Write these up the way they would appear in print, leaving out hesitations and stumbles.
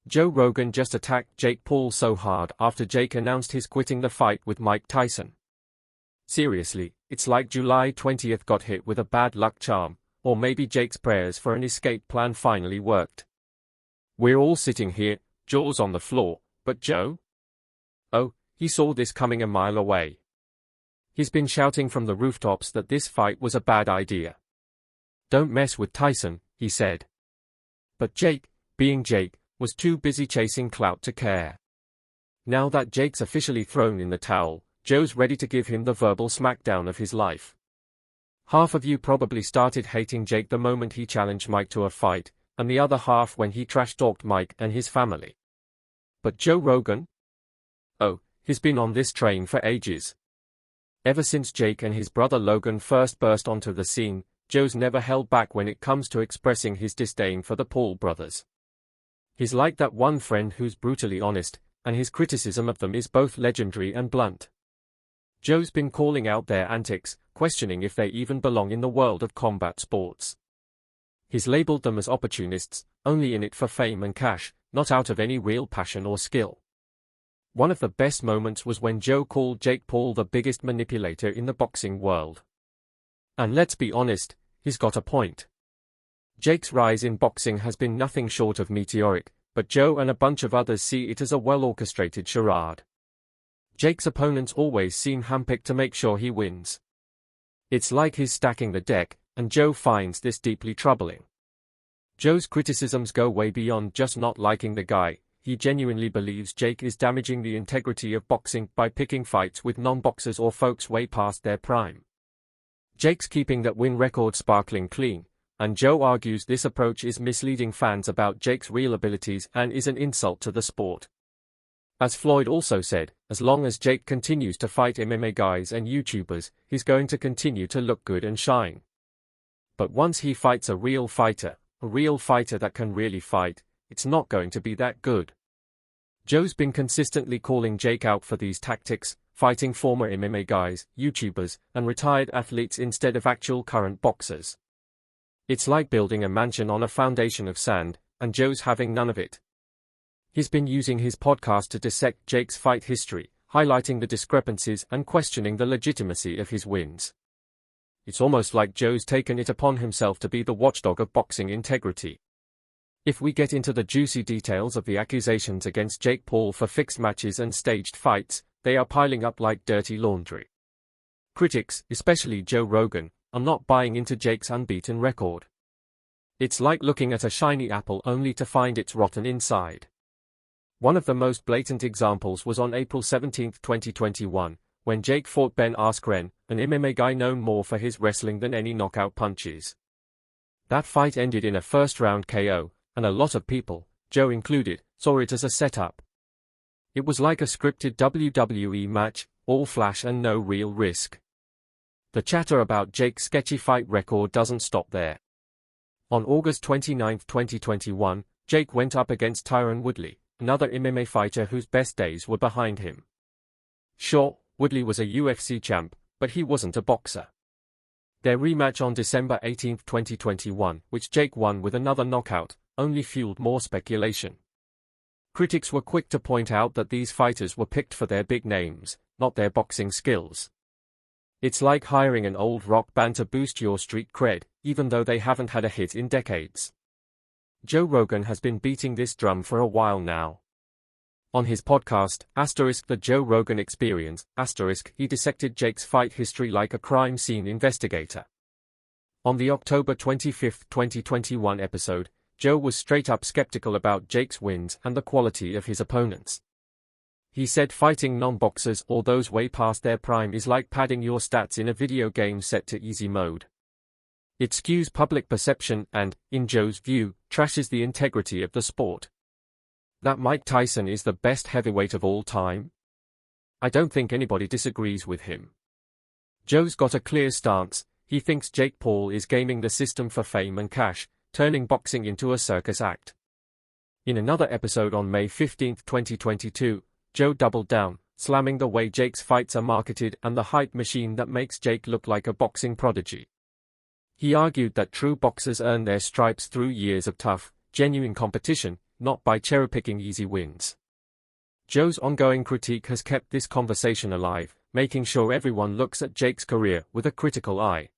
Joe Rogan just attacked Jake Paul so hard after Jake announced his quitting the fight with Mike Tyson. Seriously, it's like July 20th got hit with a bad luck charm, or maybe Jake's prayers for an escape plan finally worked. We're all sitting here, jaws on the floor, but Joe? Oh, he saw this coming a mile away. He's been shouting from the rooftops that this fight was a bad idea. Don't mess with Tyson, he said. But Jake, being Jake, was too busy chasing clout to care. Now that Jake's officially thrown in the towel, Joe's ready to give him the verbal smackdown of his life. Half of you probably started hating Jake the moment he challenged Mike to a fight, and the other half when he trash-talked Mike and his family. But Joe Rogan? Oh, he's been on this train for ages. Ever since Jake and his brother Logan first burst onto the scene, Joe's never held back when it comes to expressing his disdain for the Paul brothers. He's like that one friend who's brutally honest, and his criticism of them is both legendary and blunt. Joe's been calling out their antics, questioning if they even belong in the world of combat sports. He's labeled them as opportunists, only in it for fame and cash, not out of any real passion or skill. One of the best moments was when Joe called Jake Paul the biggest manipulator in the boxing world. And let's be honest, he's got a point. Jake's rise in boxing has been nothing short of meteoric, but Joe and a bunch of others see it as a well-orchestrated charade. Jake's opponents always seem handpicked to make sure he wins. It's like he's stacking the deck, and Joe finds this deeply troubling. Joe's criticisms go way beyond just not liking the guy. He genuinely believes Jake is damaging the integrity of boxing by picking fights with non-boxers or folks way past their prime. Jake's keeping that win record sparkling clean, and Joe argues this approach is misleading fans about Jake's real abilities and is an insult to the sport. As Floyd also said, as long as Jake continues to fight MMA guys and YouTubers, he's going to continue to look good and shine. But once he fights a real fighter that can really fight, it's not going to be that good. Joe's been consistently calling Jake out for these tactics, fighting former MMA guys, YouTubers, and retired athletes instead of actual current boxers. It's like building a mansion on a foundation of sand, and Joe's having none of it. He's been using his podcast to dissect Jake's fight history, highlighting the discrepancies and questioning the legitimacy of his wins. It's almost like Joe's taken it upon himself to be the watchdog of boxing integrity. If we get into the juicy details of the accusations against Jake Paul for fixed matches and staged fights, they are piling up like dirty laundry. Critics, especially Joe Rogan, are not buying into Jake's unbeaten record. It's like looking at a shiny apple only to find it's rotten inside. One of the most blatant examples was on April 17, 2021, when Jake fought Ben Askren, an MMA guy known more for his wrestling than any knockout punches. That fight ended in a first-round KO, and a lot of people, Joe included, saw it as a setup. It was like a scripted WWE match, all flash and no real risk. The chatter about Jake's sketchy fight record doesn't stop there. On August 29, 2021, Jake went up against Tyron Woodley, another MMA fighter whose best days were behind him. Sure, Woodley was a UFC champ, but he wasn't a boxer. Their rematch on December 18, 2021, which Jake won with another knockout, only fueled more speculation. Critics were quick to point out that these fighters were picked for their big names, not their boxing skills. It's like hiring an old rock band to boost your street cred, even though they haven't had a hit in decades. Joe Rogan has been beating this drum for a while now. On his podcast, The Joe Rogan Experience, he dissected Jake's fight history like a crime scene investigator. On the October 25, 2021 episode, Joe was straight up skeptical about Jake's wins and the quality of his opponents. He said fighting non-boxers or those way past their prime is like padding your stats in a video game set to easy mode. It skews public perception and, in Joe's view, trashes the integrity of the sport. That Mike Tyson is the best heavyweight of all time? I don't think anybody disagrees with him. Joe's got a clear stance. He thinks Jake Paul is gaming the system for fame and cash, turning boxing into a circus act. In another episode on May 15, 2022, Joe doubled down, slamming the way Jake's fights are marketed and the hype machine that makes Jake look like a boxing prodigy. He argued that true boxers earn their stripes through years of tough, genuine competition, not by cherry-picking easy wins. Joe's ongoing critique has kept this conversation alive, making sure everyone looks at Jake's career with a critical eye.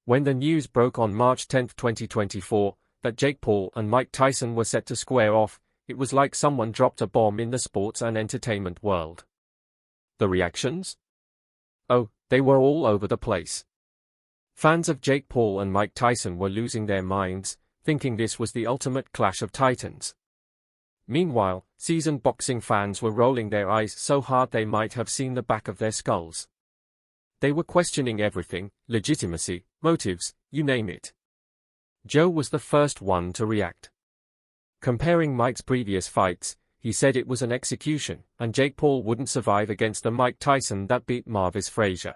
When the news broke on March 10, 2024, that Jake Paul and Mike Tyson were set to square off, it was like someone dropped a bomb in the sports and entertainment world. The reactions? Oh, they were all over the place. Fans of Jake Paul and Mike Tyson were losing their minds, thinking this was the ultimate clash of titans. Meanwhile, seasoned boxing fans were rolling their eyes so hard they might have seen the back of their skulls. They were questioning everything, legitimacy, motives, you name it. Joe was the first one to react. Comparing Mike's previous fights, he said it was an execution, and Jake Paul wouldn't survive against the Mike Tyson that beat Marvis Frazier.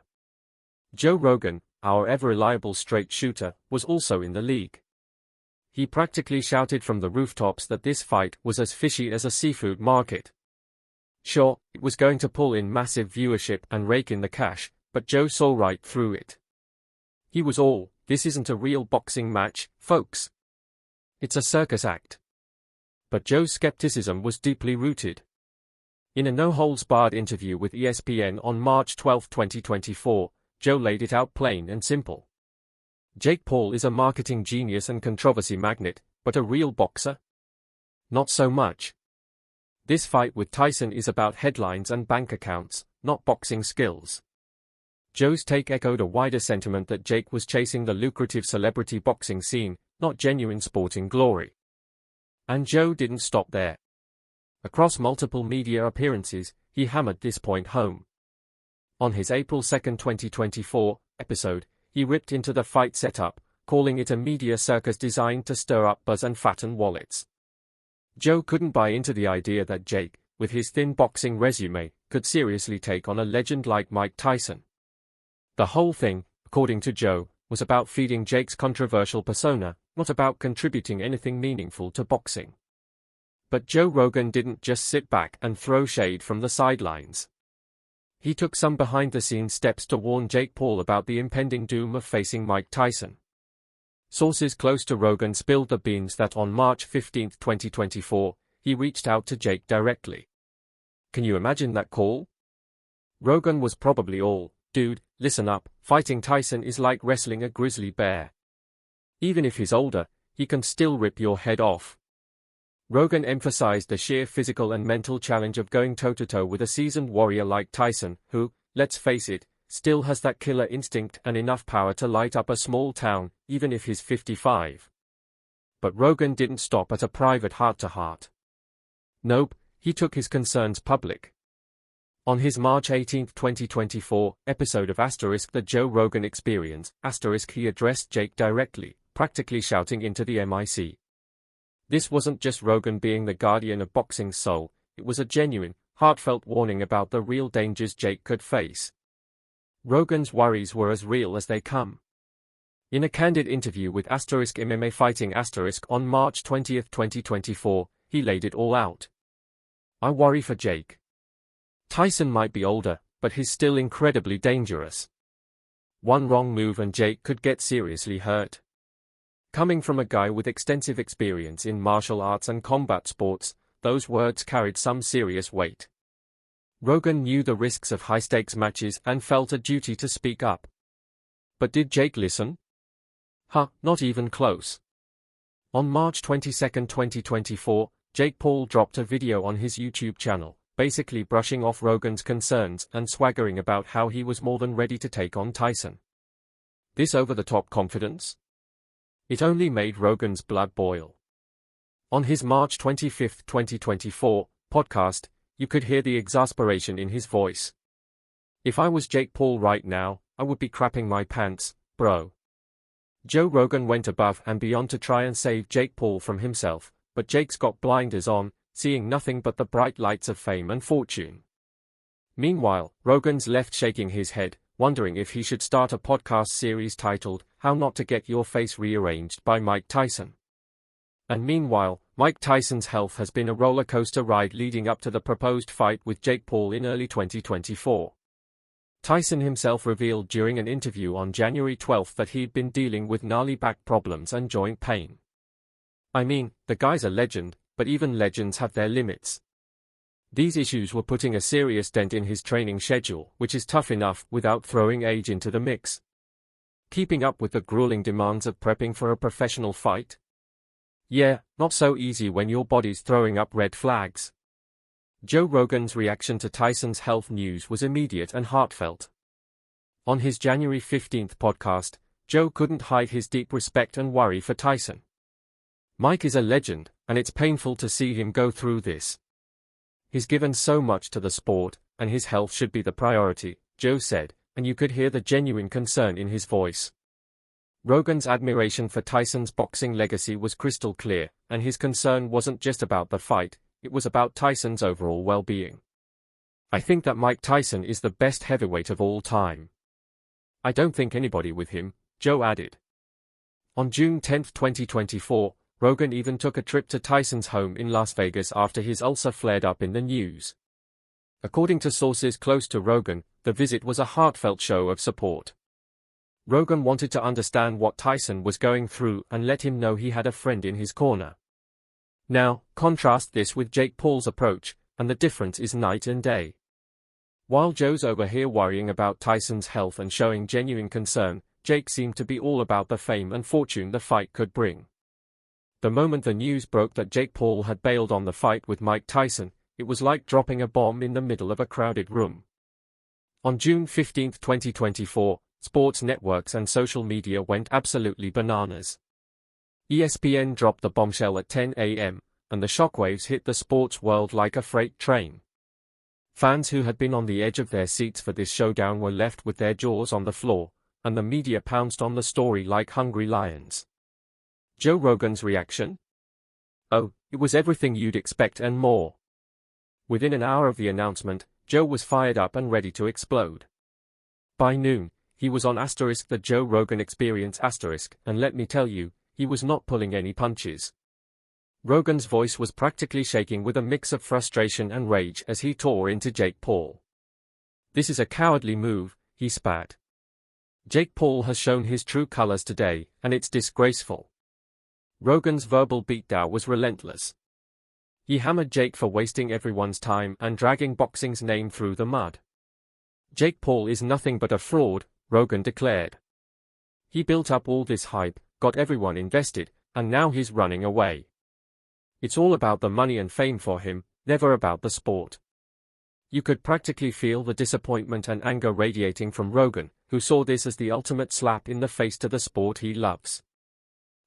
Joe Rogan, our ever-reliable straight shooter, was also in the league. He practically shouted from the rooftops that this fight was as fishy as a seafood market. Sure, it was going to pull in massive viewership and rake in the cash, but Joe saw right through it. He was all, "This isn't a real boxing match, folks. It's a circus act." But Joe's skepticism was deeply rooted. In a no-holds-barred interview with ESPN on March 12, 2024, Joe laid it out plain and simple. Jake Paul is a marketing genius and controversy magnet, but a real boxer? Not so much. This fight with Tyson is about headlines and bank accounts, not boxing skills. Joe's take echoed a wider sentiment that Jake was chasing the lucrative celebrity boxing scene, not genuine sporting glory. And Joe didn't stop there. Across multiple media appearances, he hammered this point home. On his April 2, 2024, episode, he ripped into the fight setup, calling it a media circus designed to stir up buzz and fatten wallets. Joe couldn't buy into the idea that Jake, with his thin boxing resume, could seriously take on a legend like Mike Tyson. The whole thing, according to Joe, was about feeding Jake's controversial persona, not about contributing anything meaningful to boxing. But Joe Rogan didn't just sit back and throw shade from the sidelines. He took some behind-the-scenes steps to warn Jake Paul about the impending doom of facing Mike Tyson. Sources close to Rogan spilled the beans that on March 15, 2024, he reached out to Jake directly. Can you imagine that call? Rogan was probably all, "Dude, listen up, fighting Tyson is like wrestling a grizzly bear. Even if he's older, he can still rip your head off." Rogan emphasized the sheer physical and mental challenge of going toe-to-toe with a seasoned warrior like Tyson, who, let's face it, still has that killer instinct and enough power to light up a small town, even if he's 55. But Rogan didn't stop at a private heart-to-heart. Nope, he took his concerns public. On his March 18, 2024, episode of The Joe Rogan Experience, he addressed Jake directly, practically shouting into the mic. This wasn't just Rogan being the guardian of boxing's soul, it was a genuine, heartfelt warning about the real dangers Jake could face. Rogan's worries were as real as they come. In a candid interview with MMA Fighting on March 20, 2024, he laid it all out. "I worry for Jake. Tyson might be older, but he's still incredibly dangerous. One wrong move and Jake could get seriously hurt." Coming from a guy with extensive experience in martial arts and combat sports, those words carried some serious weight. Rogan knew the risks of high-stakes matches and felt a duty to speak up. But did Jake listen? Not even close. On March 22, 2024, Jake Paul dropped a video on his YouTube channel, basically brushing off Rogan's concerns and swaggering about how he was more than ready to take on Tyson. This over-the-top confidence? It only made Rogan's blood boil. On his March 25, 2024, podcast, you could hear the exasperation in his voice. "If I was Jake Paul right now, I would be crapping my pants, bro." Joe Rogan went above and beyond to try and save Jake Paul from himself, but Jake's got blinders on, seeing nothing but the bright lights of fame and fortune. Meanwhile, Rogan's left shaking his head, wondering if he should start a podcast series titled, "How Not to Get Your Face Rearranged by Mike Tyson." And meanwhile, Mike Tyson's health has been a roller coaster ride leading up to the proposed fight with Jake Paul in early 2024. Tyson himself revealed during an interview on January 12 that he'd been dealing with gnarly back problems and joint pain. I mean, the guy's a legend, but even legends have their limits. These issues were putting a serious dent in his training schedule, which is tough enough without throwing age into the mix. Keeping up with the grueling demands of prepping for a professional fight? Yeah, not so easy when your body's throwing up red flags. Joe Rogan's reaction to Tyson's health news was immediate and heartfelt. On his January 15th podcast, Joe couldn't hide his deep respect and worry for Tyson. Mike is a legend, and it's painful to see him go through this. He's given so much to the sport, and his health should be the priority, Joe said, and you could hear the genuine concern in his voice. Rogan's admiration for Tyson's boxing legacy was crystal clear, and his concern wasn't just about the fight, it was about Tyson's overall well-being. I think that Mike Tyson is the best heavyweight of all time. I don't think anybody with him, Joe added. On June 10, 2024, Rogan even took a trip to Tyson's home in Las Vegas after his ulcer flared up in the news. According to sources close to Rogan, the visit was a heartfelt show of support. Rogan wanted to understand what Tyson was going through and let him know he had a friend in his corner. Now, contrast this with Jake Paul's approach, and the difference is night and day. While Joe's over here worrying about Tyson's health and showing genuine concern, Jake seemed to be all about the fame and fortune the fight could bring. The moment the news broke that Jake Paul had bailed on the fight with Mike Tyson, it was like dropping a bomb in the middle of a crowded room. On June 15, 2024, sports networks and social media went absolutely bananas. ESPN dropped the bombshell at 10 a.m., and the shockwaves hit the sports world like a freight train. Fans who had been on the edge of their seats for this showdown were left with their jaws on the floor, and the media pounced on the story like hungry lions. Joe Rogan's reaction? Oh, it was everything you'd expect and more. Within an hour of the announcement, Joe was fired up and ready to explode. By noon, he was on the Joe Rogan Experience and let me tell you, he was not pulling any punches. Rogan's voice was practically shaking with a mix of frustration and rage as he tore into Jake Paul. This is a cowardly move, he spat. Jake Paul has shown his true colors today, and it's disgraceful. Rogan's verbal beatdown was relentless. He hammered Jake for wasting everyone's time and dragging boxing's name through the mud. Jake Paul is nothing but a fraud, Rogan declared. He built up all this hype, got everyone invested, and now he's running away. It's all about the money and fame for him, never about the sport. You could practically feel the disappointment and anger radiating from Rogan, who saw this as the ultimate slap in the face to the sport he loves.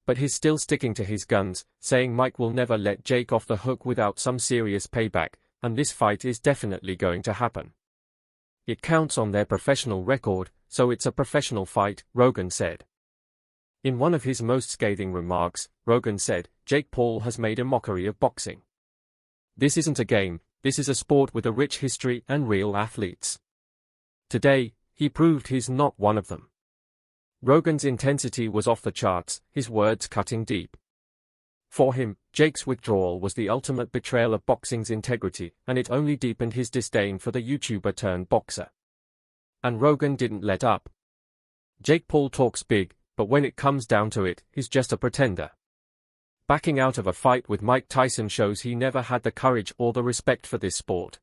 But he's still sticking to his guns, saying Mike will never let Jake off the hook without some serious payback, and this fight is definitely going to happen. It counts on their professional record, so it's a professional fight, Rogan said. In one of his most scathing remarks, Rogan said, Jake Paul has made a mockery of boxing. This isn't a game, this is a sport with a rich history and real athletes. Today, he proved he's not one of them. Rogan's intensity was off the charts, his words cutting deep. For him, Jake's withdrawal was the ultimate betrayal of boxing's integrity, and it only deepened his disdain for the YouTuber-turned-boxer. And Rogan didn't let up. Jake Paul talks big, but when it comes down to it, he's just a pretender. Backing out of a fight with Mike Tyson shows he never had the courage or the respect for this sport.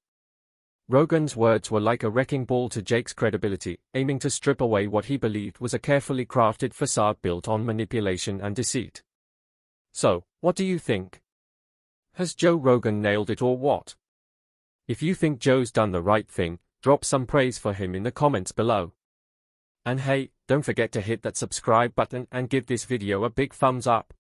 Rogan's words were like a wrecking ball to Jake's credibility, aiming to strip away what he believed was a carefully crafted facade built on manipulation and deceit. So, what do you think? Has Joe Rogan nailed it or what? If you think Joe's done the right thing, drop some praise for him in the comments below. And hey, don't forget to hit that subscribe button and give this video a big thumbs up.